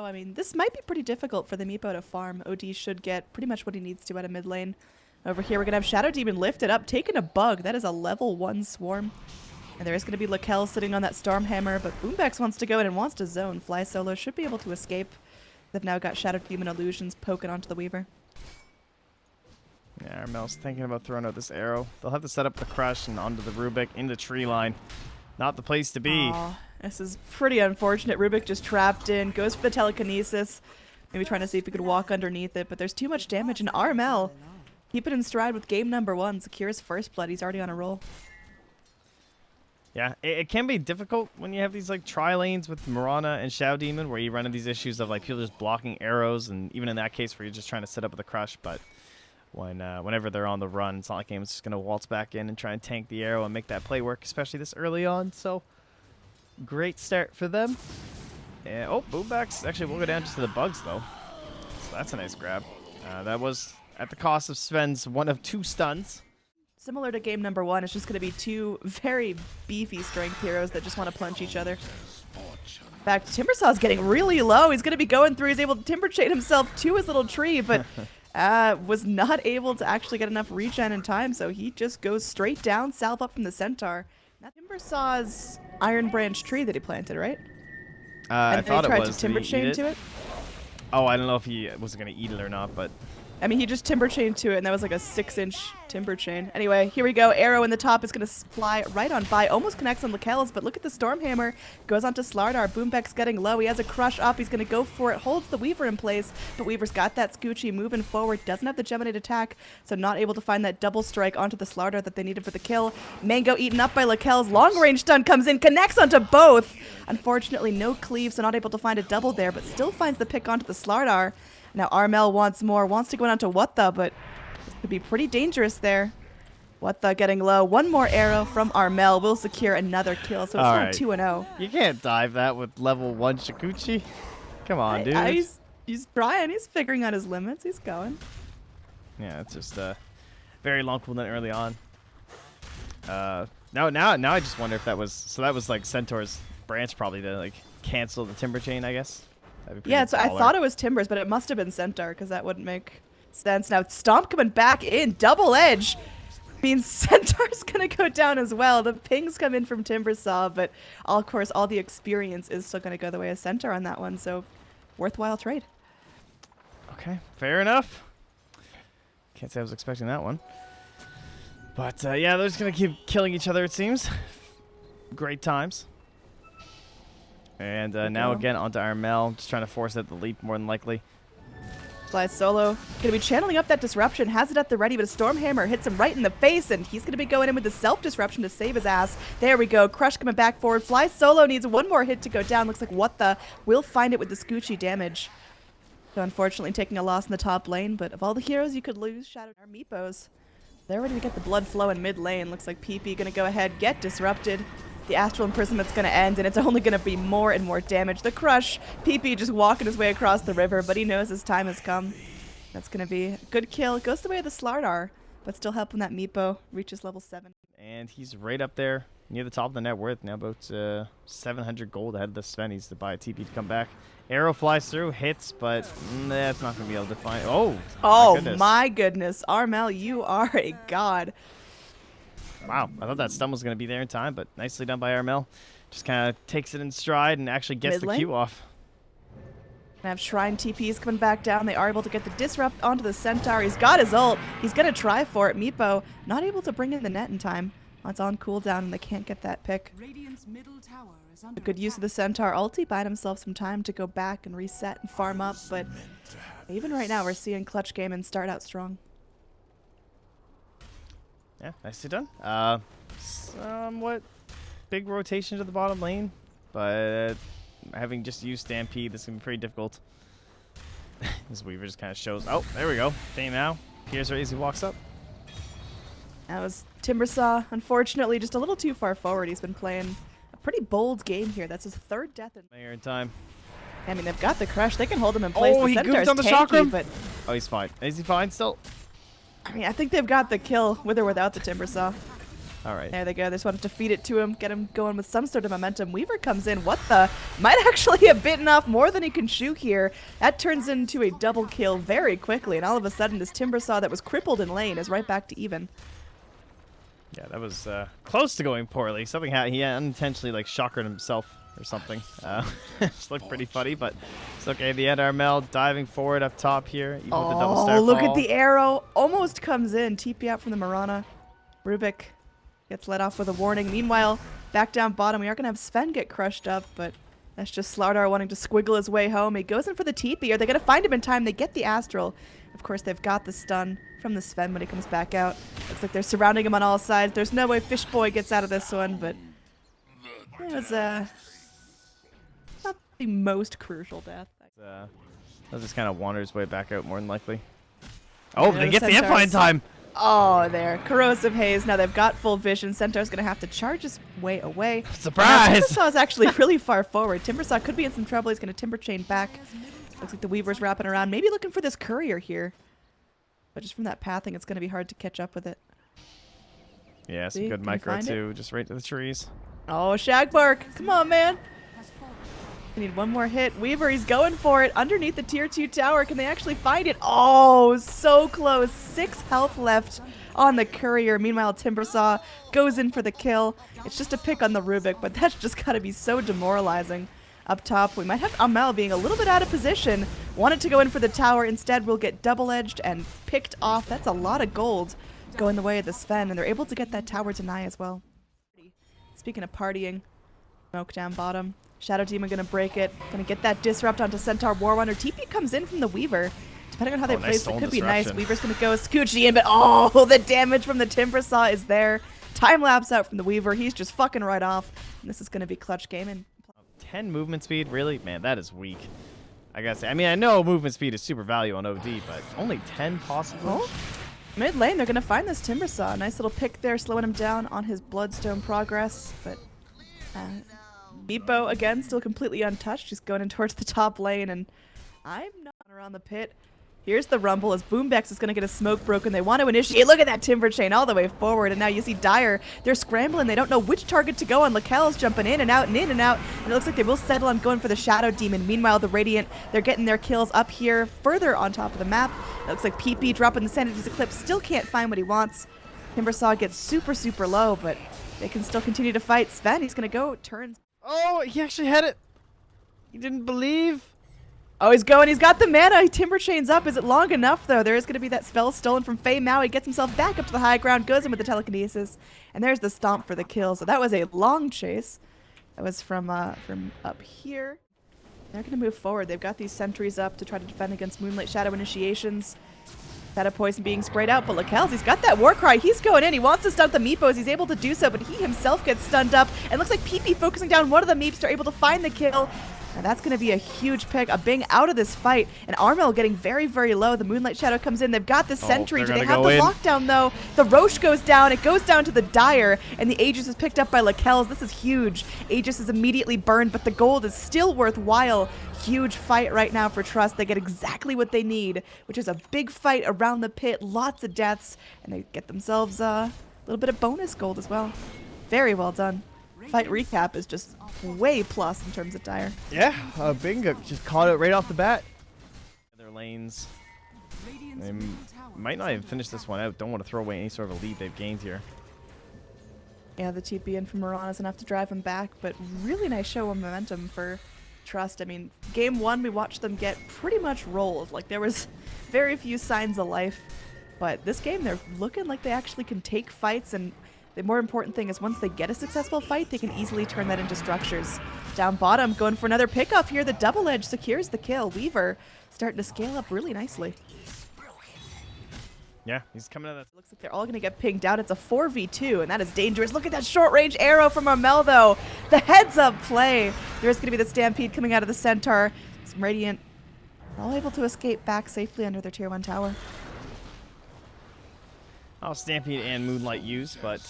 though. I mean, this might be pretty difficult for the Meepo to farm. OD should get pretty much what he needs to out of mid lane. Over here, we're going to have Shadow Demon lifted up, taking a bug. That is a level 1 swarm. And there is going to be LaKelz sitting on that Stormhammer, but Boombex wants to go in and wants to zone. Fly Solo should be able to escape. They've now got Shadow Demon illusions poking onto the Weaver. Yeah, Armel's thinking about throwing out this arrow. They'll have to set up the Crush and onto the Rubik into tree line. Not the place to be. Aww, this is pretty unfortunate. Rubik just trapped in, goes for the telekinesis. Maybe trying to see if he could walk underneath it, but there's too much damage. And Armel, keep it in stride with game number 1. Secures first blood. He's already on a roll. Yeah, it can be difficult when you have these like tri-lanes with Mirana and Shadow Demon where you run into these issues of like people just blocking arrows, and even in that case where you're just trying to set up with a Crush, but whenever they're on the run, it's not like game's just going to waltz back in and try and tank the arrow and make that play work, especially this early on. So, great start for them. And, oh, Boombex. Actually, we'll go down just to the bugs, though. So that's a nice grab. That was at the cost of Sven's 1 of 2 stuns. Similar to game number 1, it's just going to be 2 very beefy strength heroes that just want to punch each other. In fact, Timbersaw's getting really low. He's going to be going through. He's able to timber chain himself to his little tree, but was not able to actually get enough regen in time, so he just goes straight down, salve up from the Centaur. Now Timbersaw's Iron Branch tree that he planted, right? I thought it was. And he tried to timber chain to it? Oh, I don't know if he was going to eat it or not, but... I mean, he just timber chained to it, and that was like a 6-inch timber chain. Anyway, here we go. Arrow in the top is going to fly right on by. Almost connects on LaKelz, but look at the Stormhammer. Goes onto Slardar. Boombex getting low. He has a Crush up. He's going to go for it. Holds the Weaver in place, but Weaver's got that Scoochie moving forward. Doesn't have the Geminate attack, so not able to find that double strike onto the Slardar that they needed for the kill. Mango eaten up by LaKelz. Long range stun comes in. Connects onto both. Unfortunately, no cleave, so not able to find a double there, but still finds the pick onto the Slardar. Now Armel wants more, wants to go onto What The, but this could be pretty dangerous there. What The getting low. One more arrow from Armel will secure another kill, so it's now 2-0. You can't dive that with level 1 Shikuchi. Come on, dude. He's trying. He's figuring out his limits. He's going. Yeah, it's just very long cooldown early on. Now I just wonder if that was... So that was like Centaur's branch probably to like cancel the timber chain, I guess. Yeah, so I thought it was Timbers, but it must have been Centaur, because that wouldn't make sense. Now, Stomp coming back in. Double edge means Centaur's going to go down as well. The pings come in from Timbersaw, but of course, all the experience is still going to go the way of Centaur on that one, so worthwhile trade. Okay, fair enough. Can't say I was expecting that one. But, yeah, they're just going to keep killing each other, it seems. Great times. And now again onto Armel, just trying to force at the leap more than likely. Fly Solo gonna be channeling up that disruption, has it at the ready, but a Stormhammer hits him right in the face, and he's gonna be going in with the self-disruption to save his ass. There we go, Crush coming back forward. Fly Solo needs one more hit to go down. Looks like What The will find it with the Scoochie damage. So unfortunately taking a loss in the top lane, but of all the heroes you could lose, Shadow are Meepos. They're ready to get the blood flow in mid lane. Looks like PP gonna go ahead, get disrupted. The Astral Imprisonment's going to end, and it's only going to be more and more damage. The Crush, PP just walking his way across the river, but he knows his time has come. That's going to be a good kill. It goes the way of the Slardar, but still helping that Meepo reaches level 7. And he's right up there near the top of the net worth. Now about 700 gold ahead of the Sven. He's to buy a TP to come back. Arrow flies through, hits, but that's not going to be able to find... Oh, my goodness. Armel, you are a god. Wow, I thought that stun was going to be there in time, but nicely done by Armel. Just kind of takes it in stride and actually gets the Q off. I have Shrine TPs coming back down. They are able to get the disrupt onto the Centaur. He's got his ult. He's going to try for it. Meepo not able to bring in the net in time. It's on cooldown and they can't get that pick. A good use of the Centaur ulti, buying himself some time to go back and reset and farm up, but even right now we're seeing Clutch Game and start out strong. Yeah, nicely done. Somewhat big rotation to the bottom lane, but having just used Stampede, this is going to be pretty difficult. This Weaver just kind of shows. Oh, there we go. Feimao. Here's where Easy walks up. That was Timbersaw. Unfortunately, just a little too far forward. He's been playing a pretty bold game here. That's his 3rd death in time. I mean, they've got the Crush. They can hold him in place. Oh, the he Centaur's goofed on the tanky, chakra. But oh, he's fine. Is he fine still? I mean, I think they've got the kill with or without the Timbersaw. All right. There they go. They just want to feed it to him, get him going with some sort of momentum. Weaver comes in. What the? Might actually have bitten off more than he can chew here. That turns into a double kill very quickly, and all of a sudden this Timbersaw that was crippled in lane is right back to even. Yeah, that was close to going poorly. Something he unintentionally like shockered himself or something. Just looked pretty funny, but it's okay. The end, Armel diving forward up top here. Even with the double Oh, star look fall. at the arrow. Almost comes in. TP out from the Mirana. Rubik gets let off with a warning. Meanwhile, back down bottom, we are going to have Sven get crushed up, but that's just Slardar wanting to squiggle his way home. He goes in for the TP. Are they going to find him in time? They get the Astral. Of course, they've got the stun from the Sven when he comes back out. Looks like they're surrounding him on all sides. There's no way Fishboy gets out of this one, but it was not the most crucial death. He'll just kind of wander his way back out more than likely. Oh, Yeah, they the get the Amplify in time. Oh, there. Corrosive Haze. Now they've got full vision. Centaur's going to have to charge his way away. Surprise! Timbersaw is actually really far forward. Timbersaw could be in some trouble. He's going to Timber Chain back. Looks like the Weaver's wrapping around. Maybe looking for this Courier here. But just from that pathing, it's going to be hard to catch up with it. Yeah, some See, good can you micro find it? too. Just right to the trees. Oh, Shagbark. Come on, man. We need one more hit. Weaver, he's going for it. Underneath the tier 2 tower. Can they actually find it? Oh, so close. 6 health left on the Courier. Meanwhile, Timbersaw goes in for the kill. It's just a pick on the Rubik, but that's just got to be so demoralizing. Up top, we might have Amel being a little bit out of position. Wanted to go in for the tower. Instead, we'll get double-edged and picked off. That's a lot of gold going the way of the Sven, and they're able to get that tower deny as well. Speaking of partying, smoke down bottom. Shadow Demon gonna break it. Gonna get that disrupt onto Centaur War Wonder. TP comes in from the Weaver. Depending on how they nice place it, stolen could be nice. disruption. Weaver's gonna go Scoochie in, but oh, the damage from the Timbersaw is there. Time lapse out from the Weaver. He's just fucking right off. And this is gonna be clutch gaming. 10 movement speed, really? Man, that is weak. I gotta say, I mean, I know movement speed is super value on OD, but only 10 possible? Oh. Mid lane, they're gonna find this Timbersaw. Nice little pick there, slowing him down on his Bloodstone progress, but Meepo, again, still completely untouched. Just going in towards the top lane, and I'm not around the pit. Here's the rumble as Boombex is going to get a smoke broken. They want to initiate. Look at that Timber Chain all the way forward, and now you see Dire. They're scrambling. They don't know which target to go on. LaKelz jumping in and out and in and out, and it looks like they will settle on going for the Shadow Demon. Meanwhile, the Radiant, they're getting their kills up here further on top of the map. It looks like PP dropping the Sanity's Eclipse. Still can't find what he wants. Timbersaw gets super, super low, but they can still continue to fight. Sven, he's going to go, turns. Oh, he actually had it. He didn't believe. Oh, he's going. He's got the mana. Timber Chain's up. Is it long enough, though? There is going to be that spell stolen from CG.FEIMao. He gets himself back up to the high ground, goes in with the telekinesis, and there's the stomp for the kill. So that was a long chase. That was from up here. They're going to move forward. They've got these sentries up to try to defend against Moonlight Shadow initiations. Shadow Poison being sprayed out, but LaKelz, he's got that Warcry. He's going in. He wants to stun the Meepos. He's able to do so, but he himself gets stunned up. And looks like PP focusing down one of the Meeps. They're able to find the kill. And that's going to be a huge pick. A Bing out of this fight. And Armel getting very, very low. The Moonlight Shadow comes in. They've got the Sentry. Do they have the lockdown, though? The Roche goes down. It goes down to the Dire. And the Aegis is picked up by LaKelz. This is huge. Aegis is immediately burned, but the gold is still worthwhile. Huge fight right now for Trust. They get exactly what they need, which is a big fight around the pit. Lots of deaths. And they get themselves a little bit of bonus gold as well. Very well done. Fight recap is just way plus in terms of Dire. Yeah, Bingo just caught it right off the bat. Their lanes. They might not even finish this one out. Don't want to throw away any sort of a lead they've gained here. Yeah, the TP in from Mirana is enough to drive him back, but really nice show of momentum for Trust. I mean, game one, we watched them get pretty much rolled. Like, there was very few signs of life. But this game, they're looking like they actually can take fights, and the more important thing is once they get a successful fight, they can easily turn that into structures. Down bottom, going for another pickoff here. The double edge secures the kill. Weaver starting to scale up really nicely. Yeah, he's coming out of that. Looks like they're all going to get pinged out. It's a 4v2, and that is dangerous. Look at that short-range arrow from Armel, though. The heads-up play. There's going to be the Stampede coming out of the Centaur. Some Radiant all able to escape back safely under their tier 1 tower. Oh, Stampede and Moonlight use, but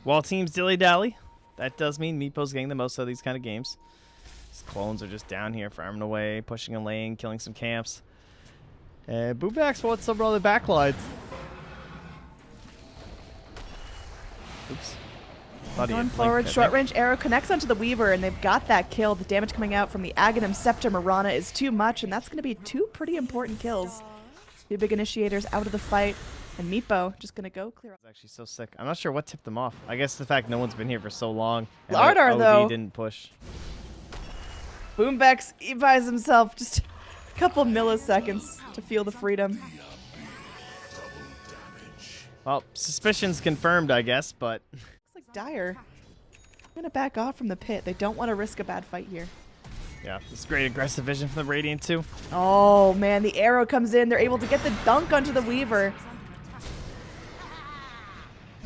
while teams dilly-dally, that does mean Meepo's getting the most of these kind of games. His clones are just down here farming away, pushing a lane, killing some camps. And Boobax wants some other backlines. Oops. Thought he Going had blinked, forward, I short think. range arrow connects onto the Weaver, and they've got that kill. The damage coming out from the Aghanim Scepter Mirana is too much, and that's going to be 2 pretty important kills. 2 big initiators out of the fight, and Meepo just going to go clear. It's actually so sick. I'm not sure what tipped them off. I guess the fact no one's been here for so long. And Lardar, OD though. didn't push. Boombex, he buys himself just a couple milliseconds to feel the freedom. Well, suspicions confirmed, I guess, but Looks like Dire. I'm going to back off from the pit. They don't want to risk a bad fight here. yeah, it's great aggressive vision from the Radiant too. Oh, man, the arrow comes in. They're able to get the dunk onto the Weaver.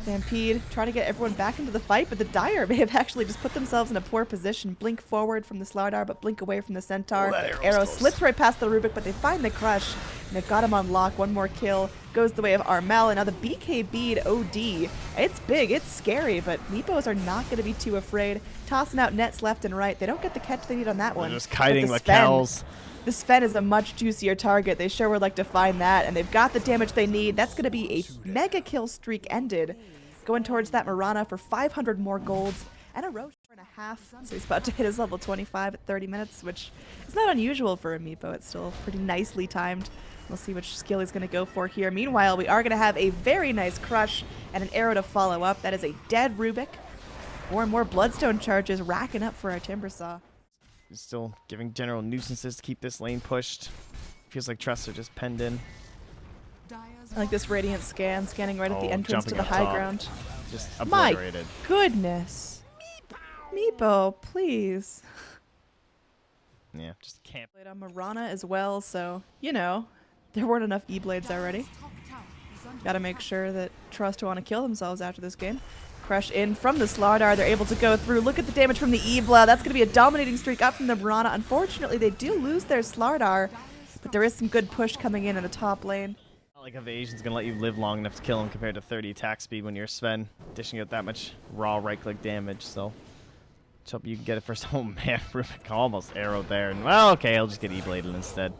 Stampede trying to get everyone back into the fight, but the Dire may have actually just put themselves in a poor position. Blink forward from the Slardar, but blink away from the Centaur. Oh, that arrow's Arrow close. slips right past the Rubik, but they find the Crush, and they've got him on lock. One more kill goes the way of Armel, and now the BK bead OD. It's big, it's scary, but Meepos are not going to be too afraid. Tossing out nets left and right. They don't get the catch they need on that one. They're just kiting But the LaKelz. The Sven is a much juicier target. They sure would like to find that, and they've got the damage they need. That's going to be a mega kill streak ended. Going towards that Mirana for 500 more golds and a Roche for and a half. So he's about to hit his level 25 at 30 minutes, which is not unusual for a Meepo. It's still pretty nicely timed. We'll see which skill he's going to go for here. Meanwhile, we are going to have a very nice Crush and an arrow to follow up. That is a dead Rubik. More and more Bloodstone charges racking up for our Timbersaw. He's still giving general nuisances to keep this lane pushed. Feels like trusts are just penned in. I like this Radiant scan, scanning right at the Oh, entrance to jumping the up high top. ground. Just My obliterated. goodness. Meepo, please. Yeah, just can't. Played on Mirana as well, so, you know, there weren't enough E-Blades already. Gotta make sure that Trust want to kill themselves after this game. Crush in from the Slardar. They're able to go through. Look at the damage from the Ebla. That's going to be a dominating streak up from the Mirana. Unfortunately, they do lose their Slardar, but there is some good push coming in the top lane. Not like evasion's gonna let you live long enough to kill him compared to 30 attack speed when you're Sven, dishing out that much raw right-click damage. So, let's hope you can get it first. Oh man, Rubik almost arrowed there. And well, okay, he'll just get E-bladed instead.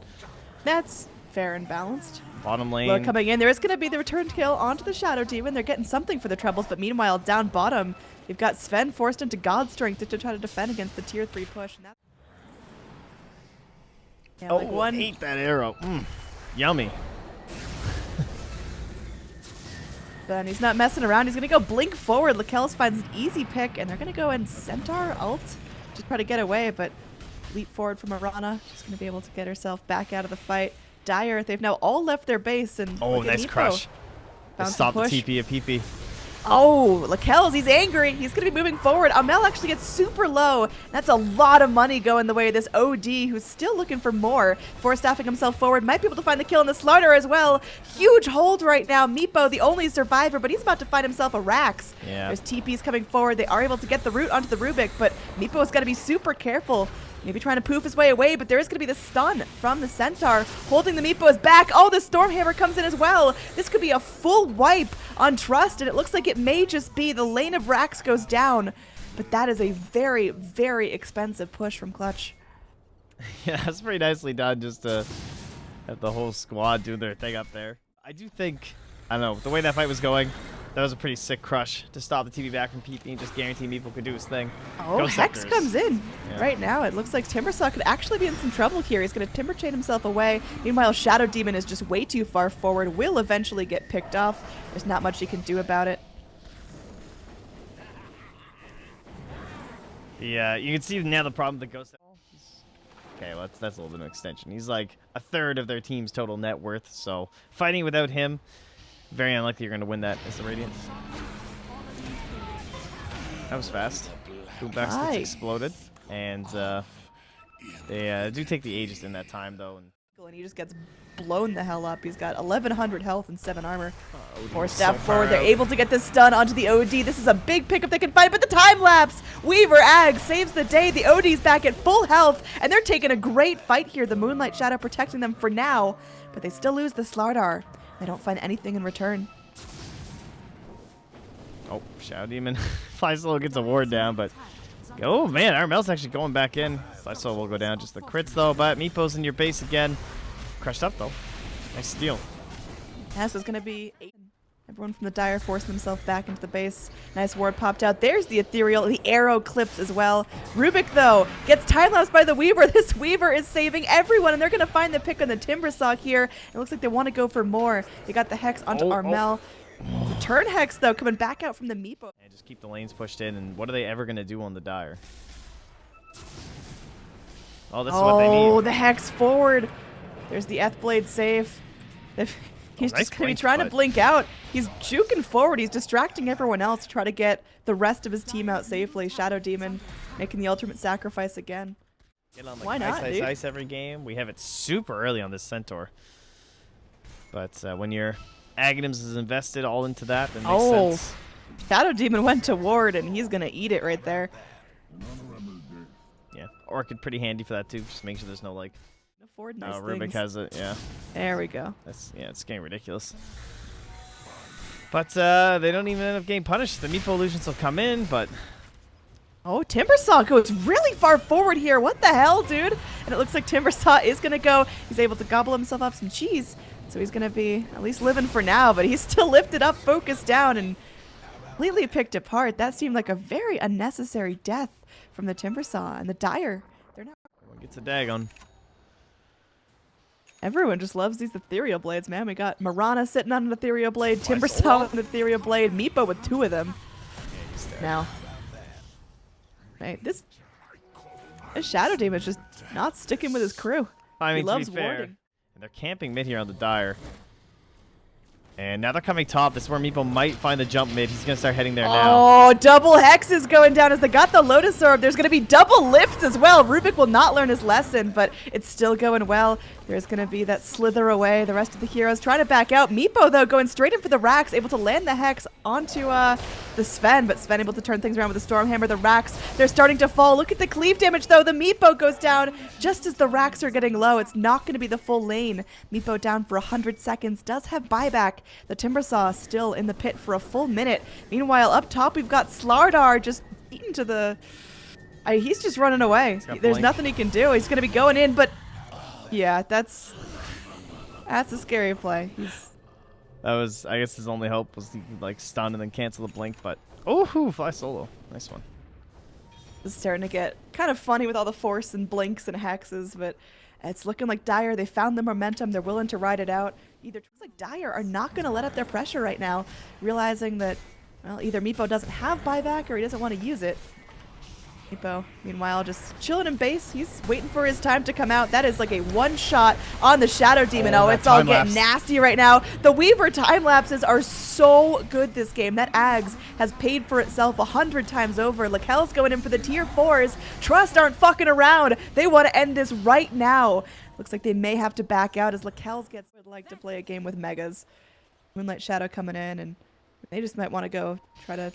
That's fair and balanced. Bottom lane. Well, coming in, there is going to be the return kill onto the Shadow Demon. They're getting something for the troubles, but meanwhile, down bottom, you've got Sven forced into God Strength to try to defend against the tier 3 push. And that's yeah, like one. Ate that arrow. Yummy. Then he's not messing around. He's going to go blink forward. LaKelz finds an easy pick, and they're going to go in Centaur ult to try to get away, but leap forward from Mirana. She's going to be able to get herself back out of the fight. Dire, they've now all left their base, and Oh, look at nice Meepo. crush. Bounce Stop the and push. TP of PP. Oh, LaKelz, he's angry. He's going to be moving forward. Amel actually gets super low. That's a lot of money going the way of this OD, who's still looking for more. Force-staffing himself forward. Might be able to find the kill in the Slardar as well. Huge hold right now. Meepo, the only survivor, but he's about to find himself a Rax. Yeah. There's TPs coming forward. They are able to get the root onto the Rubik, but Meepo's got to be super careful. Maybe trying to poof his way away, but there is going to be the stun from the Centaur, holding the Meepos back. Oh, the Stormhammer comes in as well. This could be a full wipe on Trust, and it looks like it may just be the lane of Rax goes down. But that is a very, very expensive push from Clutch. Yeah, that's pretty nicely done just to have the whole squad do their thing up there. I do think, I don't know, the way that fight was going, that was a pretty sick crush to stop the TV back from PP and just guarantee Meepo could do his thing. Oh, Go Hex Scepters. comes in. Yeah. Right now, it looks like Timbersaw could actually be in some trouble here. He's going to Timber Chain himself away. Meanwhile, Shadow Demon is just way too far forward. Will eventually get picked off. There's not much he can do about it. Yeah, you can see now the problem with the Ghost. Okay, well, that's a little bit of an extension. He's like a third of their team's total net worth, so fighting without him, very unlikely you're going to win that as the Radiant. That was fast. Boombex gets Nice. exploded, and they do take the Aegis in that time, though. And he just gets blown the hell up. He's got 1100 health and 7 armor. Force so staff far forward. They're out. able to get this stun onto the OD. This is a big pickup they can find, but the time lapse. Weaver Ag saves the day. The OD's back at full health, and they're taking a great fight here. The Moonlight Shadow protecting them for now, but they still lose the Slardar. They don't find anything in return. Oh, Shadow Demon flies low, gets a ward down, but oh man, Armel's actually going back in. Flysoul will go down, just the crits though, but Meepo's in your base again. Crushed up though. Nice steal. This is going to be 8 Everyone from the Dire forcing themselves back into the base. Nice ward popped out. There's the Ethereal. The arrow clips as well. Rubik, though, gets time-lapsed by the Weaver. This Weaver is saving everyone, and they're going to find the pick on the Timbersaw here. It looks like they want to go for more. They got the Hex onto Armel. Return Hex, though, coming back out from the Meepo. And just keep the lanes pushed in, and what are they ever going to do on the Dire? Oh, this is what they need. Oh, the Hex forward. There's the Blade safe. He's nice just going to be blink, trying to but- blink out. He's juking forward. He's distracting everyone else to try to get the rest of his team out safely. Shadow Demon making the ultimate sacrifice again. Get on, like, Why not, dude? ice every game. We have it super early on this Centaur. But when your Aghanims is invested all into that, then it makes sense. Shadow Demon went to ward, and he's going to eat it right there. Yeah, Orchid pretty handy for that too. Just make sure there's no like. Afford nice Rubik things. has it. Yeah. There we go. It's getting ridiculous. But they don't even end up getting punished. The Meepo illusions will come in, but Oh, Timbersaw goes really far forward here. What the hell, dude? And it looks like Timbersaw is going to go. He's able to gobble himself up some cheese. So he's going to be at least living for now, but he's still lifted up, focused down, and completely picked apart. That seemed like a very unnecessary death from the Timbersaw and the Dire. They're not. everyone gets a Dagon. Everyone just loves these ethereal blades, man. We got Marana sitting on an ethereal blade, Timbersaw with an ethereal blade, Meepo with 2 of them. Now, right, this Shadow Demon is just not sticking with his crew. I mean, He loves to be fair, warding. and they're camping mid here on the Dire. And now they're coming top. This is where Meepo might find the jump mid. He's going to start heading there now. Oh, double hexes going down as they got the Lotus Orb. There's going to be double lifts as well. Rubik will not learn his lesson, but it's still going well. There's going to be that slither away. The rest of the heroes trying to back out. Meepo, though, going straight in for the racks, able to land the hex onto the Sven, but Sven able to turn things around with the Stormhammer. The racks, they're starting to fall. Look at the cleave damage, though. The Meepo goes down just as the racks are getting low. It's not going to be the full lane. Meepo down for 100 seconds. Does have buyback. The Timbersaw still in the pit for a full minute. Meanwhile, up top, we've got Slardar just beaten to the... he's just running away. There's blink. nothing he can do. He's going to be going in, but... Yeah, that's a scary play. That was, I guess his only hope was to like stun and then cancel the blink, but oh, fly solo. Nice one. It's starting to get kind of funny with all the force and blinks and hexes, but it's looking like Dire, they found the momentum. They're willing to ride it out. Looks like Dire are not going to let up their pressure right now, realizing that, well, either Meepo doesn't have buyback or he doesn't want to use it. Meepo, meanwhile, just chilling in base. He's waiting for his time to come out. That is like a one-shot on the Shadow Demon. Oh, it's all getting nasty right now. The Weaver time lapses are so good this game. That Ags has paid for itself 100 times over. LaKelz going in for the tier 4s. Trust aren't fucking around. They want to end this right now. Looks like they may have to back out as LaKelz would like to play a game with Megas. Moonlight Shadow coming in, and they just might want to go try to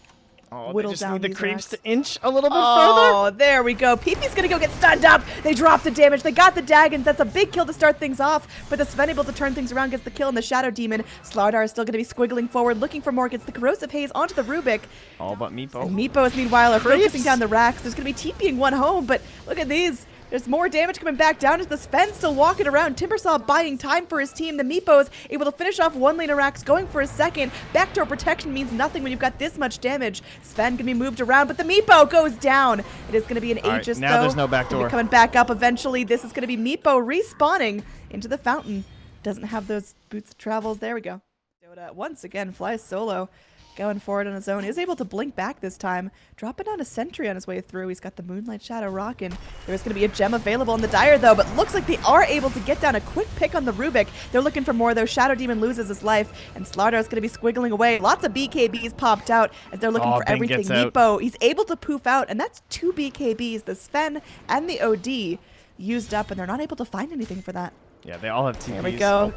They just need the creeps racks. to inch a little bit further. Oh, there we go. PP gonna go get stunned up. They drop the damage. They got the Dagons. That's a big kill to start things off. But the Sven able to turn things around, gets the kill on the Shadow Demon. Slardar is still gonna be squiggling forward, looking for more. Gets the Corrosive Haze onto the Rubik. All but Meepo. And Meepos, meanwhile, are Creeps. focusing down the racks. There's gonna be TPing one home, but look at these. There's more damage coming back down as the Sven still walking around. Timbersaw buying time for his team. The Meepos able to finish off one lane of racks, going for a second. Backdoor protection means nothing when you've got this much damage. Sven can be moved around, but the Meepo goes down. It is going to be an Aegis, now though. there's no It's gonna be backdoor. coming back up eventually. This is going to be Meepo respawning into the fountain. Doesn't have those boots of travels. There we go. Dota once again flies solo. Going forward on his own, is able to blink back this time, dropping down a sentry on his way through. He's got the Moonlight Shadow rocking. There's going to be a gem available in the Dire, though, but looks like they are able to get down a quick pick on the Rubik. They're looking for more, though. Shadow Demon loses his life, and Slardar is going to be squiggling away. Lots of BKBs popped out as they're looking for Bing everything. gets out. Meepo, he's able to poof out, and that's 2 BKBs. The Sven and the OD used up, and they're not able to find anything for that. Yeah, they all have TPs. There we go.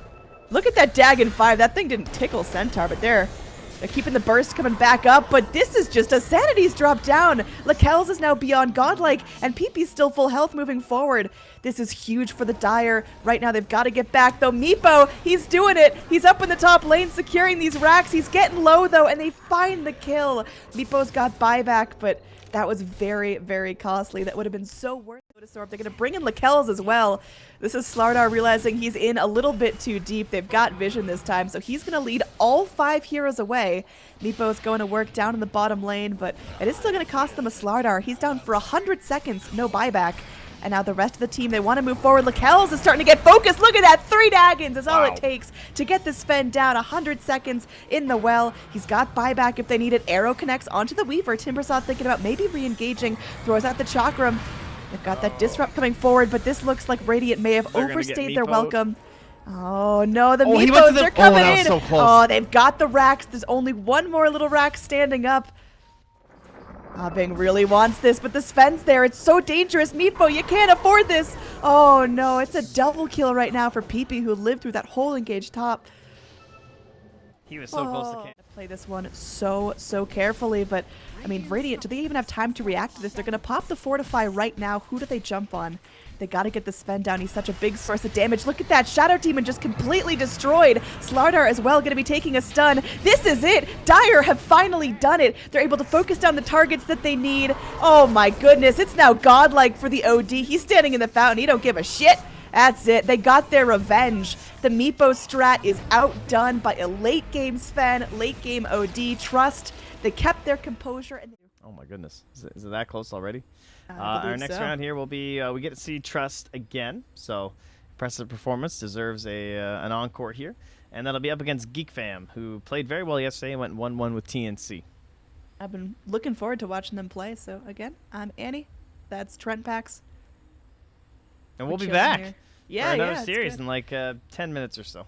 Look at that Dagon 5. That thing didn't tickle Centaur, but they're keeping the burst coming back up, but this is just a sanity's dropped down. LaKelz is now beyond godlike, and PP's still full health moving forward. This is huge for the Dire. Right now, they've got to get back, though. Meepo, he's doing it. He's up in the top lane, securing these racks. He's getting low, though, and they find the kill. Meepo's got buyback, but that was very, very costly. That would have been so worth it. They're going to bring in LaKelz as well. This is Slardar realizing he's in a little bit too deep. They've got vision this time, so he's going to lead all 5 heroes away. Meepo's going to work down in the bottom lane, but it is still going to cost them a Slardar. He's down for 100 seconds, no buyback. And now the rest of the team, they want to move forward. LaKelz is starting to get focused. Look at that. 3 Daggons is all it takes to get this Sven down. 100 seconds in the well. He's got buyback if they need it. Arrow connects onto the Weaver. Timbersaw thinking about maybe re-engaging. Throws out the Chakram. They've got that Disrupt coming forward, but this looks like Radiant may have overstayed their welcome. Oh, no. The Meepos are coming in. So close. Oh, they've got the racks. There's only one more little rack standing up. Bing really wants this, but the Sven's there. It's so dangerous. Meepo, you can't afford this. Oh, no. It's a double kill right now for Peepee, who lived through that whole engaged top. He was so close to play this one so carefully, but I mean, Radiant, do they even have time to react to this? They're gonna pop the Fortify right now. Who do they jump on? They gotta get the Sven down. He's such a big source of damage. Look at that. Shadow Demon just completely destroyed. Slardar as well gonna be taking a stun. This is it. Dire have finally done it. They're able to focus down the targets that they need. Oh my goodness, it's now godlike for the OD. He's standing in the fountain. He don't give a shit. That's it. They got their revenge. The Meepo strat is outdone by a late game Sven, late game OD. Trust. They kept their composure. And oh my goodness. Is it that close already? Our next round here will be, we get to see Trust again. So impressive performance. Deserves an encore here. And that'll be up against GeekFam, who played very well yesterday and went 1-1 with TNC. I've been looking forward to watching them play. So again, I'm Annie. That's Trent Pax. And we'll be back for another series in like 10 minutes or so.